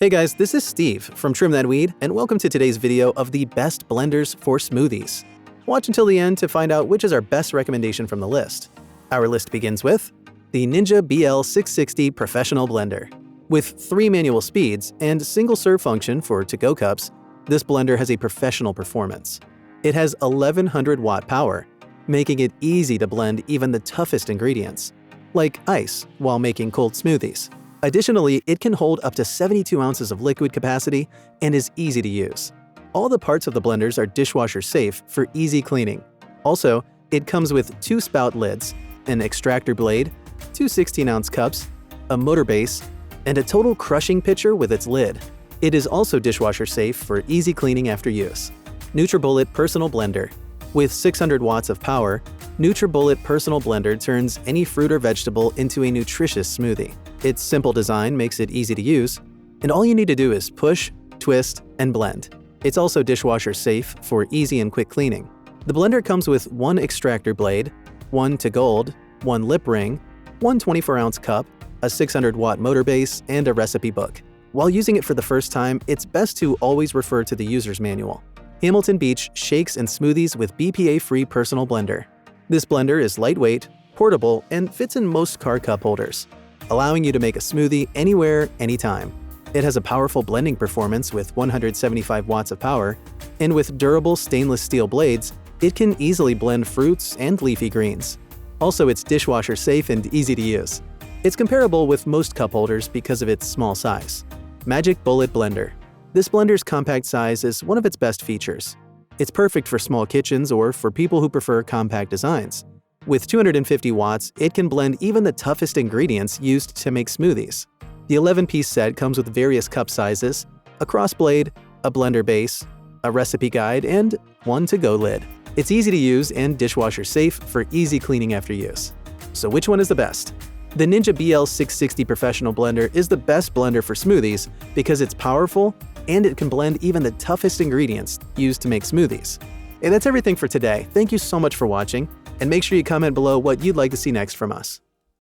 Hey guys, this is Steve from Trim That Weed, and welcome to today's video of the best blenders for smoothies. Watch until the end to find out which is our best recommendation from the list. Our list begins with the Ninja BL660 Professional Blender. With 3 manual speeds and single serve function for to-go cups, this blender has a professional performance. It has 1100 watt power, making it easy to blend even the toughest ingredients, like ice, while making cold smoothies. Additionally, it can hold up to 72 ounces of liquid capacity and is easy to use. All the parts of the blenders are dishwasher safe for easy cleaning. Also, it comes with 2 spout lids, an extractor blade, 2 16-ounce cups, a motor base, and a total crushing pitcher with its lid. It is also dishwasher safe for easy cleaning after use. Nutribullet Personal Blender. With 600 watts of power, Nutribullet Personal Blender turns any fruit or vegetable into a nutritious smoothie. Its simple design makes it easy to use, and all you need to do is push, twist, and blend. It's also dishwasher safe for easy and quick cleaning. The blender comes with 1 extractor blade, 1 to gold, 1 lip ring, 1 24-ounce cup, a 600-watt motor base, and a recipe book. While using it for the first time, it's best to always refer to the user's manual. Hamilton Beach shakes and smoothies with BPA-Free Personal Blender. This blender is lightweight, portable, and fits in most car cup holders, allowing you to make a smoothie anywhere, anytime. It has a powerful blending performance with 175 watts of power, and with durable stainless steel blades, it can easily blend fruits and leafy greens. Also, it's dishwasher safe and easy to use. It's comparable with most cup holders because of its small size. Magic Bullet Blender. This blender's compact size is one of its best features. It's perfect for small kitchens or for people who prefer compact designs. With 250 watts, it can blend even the toughest ingredients used to make smoothies. The 11-piece set comes with various cup sizes, a cross blade, a blender base, a recipe guide, and 1 to-go lid. It's easy to use and dishwasher safe for easy cleaning after use. So which one is the best? The Ninja BL660 Professional Blender is the best blender for smoothies because it's powerful and it can blend even the toughest ingredients used to make smoothies. And that's everything for today. Thank you so much for watching, and make sure you comment below what you'd like to see next from us.